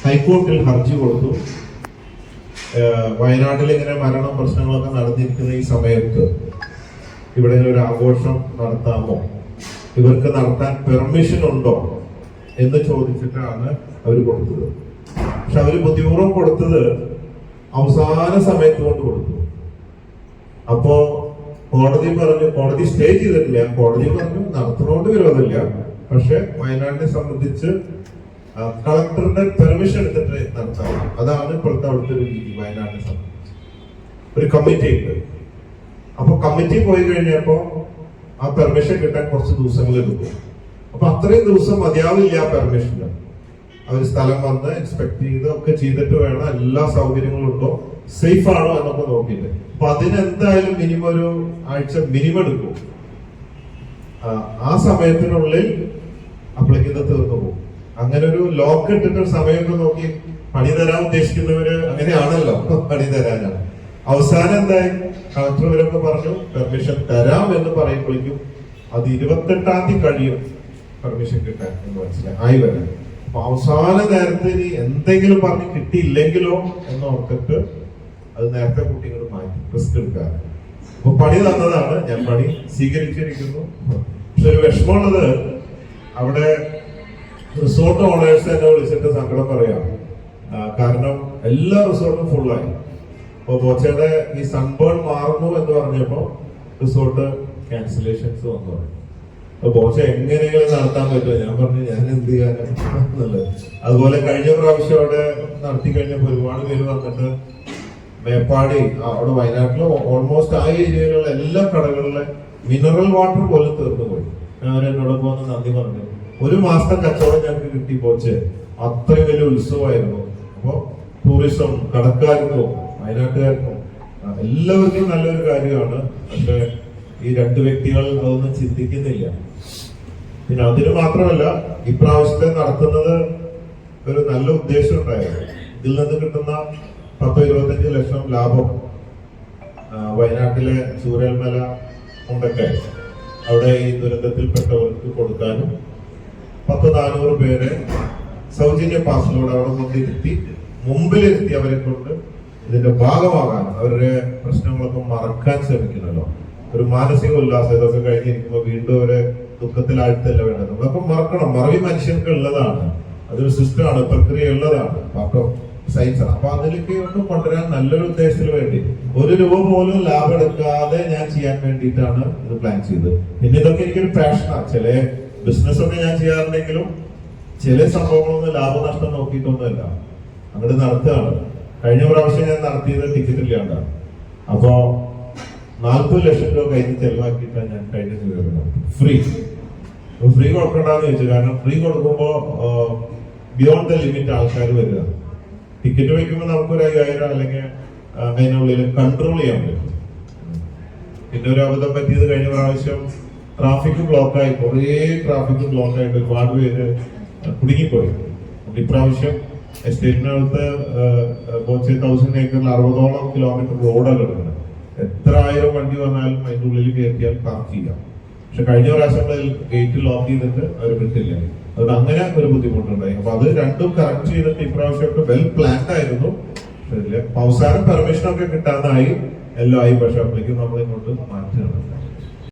ഹൈക്കോടതിയിൽ ഹർജി കൊടുത്തു. വയനാട്ടിൽ ഇങ്ങനെ മരണം പ്രശ്നങ്ങളൊക്കെ നടന്നിരിക്കുന്ന ഈ സമയത്ത് ഇവിടെ ഒരു ആഘോഷം നടത്താമോ, ഇവർക്ക് നടത്താൻ പെർമിഷൻ ഉണ്ടോ എന്ന് ചോദിച്ചിട്ടാണ് അവർ കൊടുത്തത്. പക്ഷെ അവര് ബുദ്ധിപൂർവ്വം കൊടുത്തത് അവസാന സമയത്ത് കൊണ്ട് കൊടുത്തു. അപ്പോ കോടതി പറഞ്ഞു, കോടതി സ്റ്റേ ചെയ്തിട്ടില്ല, കോടതി പറഞ്ഞു നടത്തുന്നതുകൊണ്ട് വിരോധമില്ല, പക്ഷെ വയനാടിനെ സംബന്ധിച്ച് കളക്ടറുടെ പെർമിഷൻ എടുത്തിട്ട് നടത്താം. അതാണ് ഇപ്പോഴത്തെ അവിടുത്തെ ഒരു രീതി. വയനാടിനെ സംബന്ധിച്ച് ഒരു കമ്മിറ്റി ഉണ്ട്. അപ്പൊ കമ്മിറ്റി പോയി കഴിഞ്ഞപ്പോ ആ പെർമിഷൻ കിട്ടാൻ കുറച്ച് ദിവസങ്ങൾ എടുക്കും. അപ്പൊ അത്രയും ദിവസം മതിയാവില്ല ആ പെർമിഷന്. അവർ സ്ഥലം വന്ന് ഇൻസ്പെക്ട് ചെയ്ത് ഒക്കെ ചെയ്തിട്ട് വേണം എല്ലാ സൗകര്യങ്ങളും ഉണ്ടോ, സേഫ് ആണോ എന്നൊക്കെ നോക്കിയിട്ട്. അപ്പൊ അതിനെന്തായാലും മിനിമം ഒരു ആഴ്ച മിനിമം എടുക്കും. ആ സമയത്തിനുള്ളിൽ അപ്പോഴേക്കും തീർന്നു പോകും. അങ്ങനെ ഒരു ലോക്ക് ഇട്ടിട്ട് സമയമൊക്കെ നോക്കി പണി തരാൻ ഉദ്ദേശിക്കുന്നവര് അങ്ങനെയാണല്ലോ, പണി തരാനാണ്. അവസാനം എന്തായി, കളക്ടർ ഇവരൊക്കെ പറഞ്ഞു പെർമിഷൻ തരാം എന്ന് പറയുമ്പോഴേക്കും അത് 28-ാം തീയതി കഴിയും പെർമിഷൻ കിട്ടാൻ എന്ന് മനസ്സിലായി വരാൻ. അപ്പൊ അവസാന നേരത്തെ ഇനി എന്തെങ്കിലും പറഞ്ഞ് കിട്ടിയില്ലെങ്കിലോ എന്ന് ഓർത്തിട്ട് അത് നേരത്തെ കുട്ടികൾ മാറ്റി റിസ്ക് എടുക്കാറ്. അപ്പൊ പണി തന്നതാണ്, ഞാൻ പണി സ്വീകരിച്ചിരിക്കുന്നു. പക്ഷെ ഒരു വിഷമമുള്ളത്, അവിടെ റിസോർട്ട് ഓണേഴ്സ് എന്നെ വിളിച്ചിട്ട് സങ്കടം പറയാം. കാരണം എല്ലാ റിസോർട്ടും ഫുള്ളായി. അപ്പൊ ബോച്ചയുടെ ഈ സൺബേൺ മാറുന്നു എന്ന് പറഞ്ഞപ്പോ റിസോർട്ട് ക്യാൻസലേഷൻസ് വന്നു പറഞ്ഞു. അപ്പൊ ബോച്ച എങ്ങനെയെങ്കിലും നടത്താൻ പറ്റുമോ? ഞാൻ പറഞ്ഞു ഞാൻ എന്ത് ചെയ്യാനുള്ളത്. അതുപോലെ കഴിഞ്ഞ പ്രാവശ്യം അവിടെ നടത്തി കഴിഞ്ഞപ്പോ ഒരുപാട് പേര് വന്നിട്ട് മേപ്പാടി അവിടെ വയനാട്ടിൽ ഓൾമോസ്റ്റ് ആ ഏരിയയിലുള്ള എല്ലാ കടകളിലെ മിനറൽ വാട്ടർ പോലും തീർന്നു പോയി. അവരെന്നോടൊപ്പം വന്ന് നന്ദി പറഞ്ഞു. ഒരു മാസത്തെ കച്ചവടം ഞങ്ങൾക്ക് കിട്ടി പോച്ച്. അത്രയും വലിയ ഉത്സവമായിരുന്നു. അപ്പൊ ടൂറിസം കടക്കാർക്കും വയനാട്ടുകാർക്കും എല്ലാവർക്കും നല്ലൊരു കാര്യമാണ്. പക്ഷെ ഈ രണ്ട് വ്യക്തികൾ അതൊന്നും ചിന്തിക്കുന്നില്ല. പിന്നെ അതിന് മാത്രമല്ല, ഇപ്രാവശ്യത്തെ നടത്തുന്നത് ഒരു നല്ല ഉദ്ദേശം ഉണ്ടായിരുന്നു. ഇതിൽ നിന്ന് കിട്ടുന്ന 10-25 ലക്ഷം ലാഭം വയനാട്ടിലെ ചൂരൽമല മുണ്ടക്കൈ അവിടെ ഈ ദുരന്തത്തിൽപ്പെട്ടവർക്ക് കൊടുക്കാനും 10-400 പേരെ സൗജന്യ പാസിലൂടെ അവിടെ കൊണ്ടിരുത്തി മുമ്പിലിരുത്തി അവരെ കൊണ്ട് ഇതിന്റെ ഭാഗമാകാൻ, അവരുടെ പ്രശ്നങ്ങളൊക്കെ മറക്കാൻ ശ്രമിക്കുന്നല്ലോ. ഒരു മാനസിക ഉല്ലാസം. ഇതൊക്കെ കഴിഞ്ഞിരിക്കുമ്പോൾ വീണ്ടും അവരെ ദുഃഖത്തിലാഴ്ത്തല്ല വേണ്ടത്. നമ്മളൊക്കെ മറക്കണം. മറവി മനുഷ്യർക്ക് ഉള്ളതാണ്, അതൊരു സിസ്റ്റമാണ്, പ്രക്രിയ ഉള്ളതാണ്, പാർട്ട് ഓഫ് സയൻസ് ആണ്. അപ്പൊ അതിലേക്ക് ഒന്നും കൊണ്ടുവരാൻ നല്ലൊരു ഉദ്ദേശത്തിന് വേണ്ടി 1 രൂപ പോലും ലാഭം എടുക്കാതെ ഞാൻ ചെയ്യാൻ വേണ്ടിയിട്ടാണ് ഇത് പ്ലാൻ ചെയ്തത്. പിന്നെ ഇതൊക്കെ എനിക്കൊരു പാഷനാണ്. ചില ബിസിനസ് ഒക്കെ ഞാൻ ചെയ്യാറുണ്ടെങ്കിലും ചില സംഭവങ്ങളൊന്നും ലാഭനഷ്ടം നോക്കിയിട്ടൊന്നുമല്ല, അങ്ങോട്ട് നടത്തുകയാണ്. കഴിഞ്ഞ പ്രാവശ്യം ഞാൻ നടത്തിയത് ടിക്കറ്റ് ഇല്ലാണ്ടാണ്. അപ്പോ 40 ലക്ഷം രൂപ കഴിഞ്ഞ് ചെലവാക്കിയിട്ടാണ് ഞാൻ കഴിഞ്ഞ ഫ്രീ കൊടുക്കണ്ടെന്ന് ചോദിച്ചു. കാരണം ഫ്രീ കൊടുക്കുമ്പോ ബിയോണ്ട് ദ ലിമിറ്റ് ആൾക്കാർ വരിക. ടിക്കറ്റ് വയ്ക്കുമ്പോൾ നമുക്കൊരു 5000 അല്ലെങ്കിൽ അതിനുള്ളിൽ കൺട്രോൾ ചെയ്യാൻ പറ്റും. പിന്നെ ഒരു അബദ്ധം പറ്റിയത്, കഴിഞ്ഞ പ്രാവശ്യം ട്രാഫിക് ബ്ലോക്കായി, കുറേ ട്രാഫിക് ബ്ലോക്കായിട്ട് ഒരുപാട് പേര് കുടുങ്ങിപ്പോയി. ഇപ്രാവശ്യം എസ്റ്റേറ്റിനടുത്ത് 1000 ഏക്കറിൽ 60ഓളം കിലോമീറ്റർ റോഡാണ് കിടക്കുന്നത്. എത്ര 1000 വണ്ടി വന്നാലും അതിൻ്റെ ഉള്ളിൽ കയറ്റിയാൽ പാർക്ക് ചെയ്യാം. പക്ഷെ കഴിഞ്ഞ പ്രാവശ്യങ്ങളിൽ ഗേറ്റ് ലോക്ക് ചെയ്തിട്ട് അവർ വിട്ടില്ല. അതുകൊണ്ട് അങ്ങനെ ഒരു ബുദ്ധിമുട്ടുണ്ടായി. അപ്പൊ അത് രണ്ടും കറക്റ്റ് ചെയ്തിട്ട് ഇപ്രാവശ്യമൊക്കെ വെൽ പ്ലാൻഡ് ആയിരുന്നു. അവസാനം പെർമിഷനൊക്കെ കിട്ടാനായി, എല്ലാം ആയി. പക്ഷെ അപ്പോഴേക്കും നമ്മൾ ഇങ്ങോട്ട് മാറ്റുകയാണ്.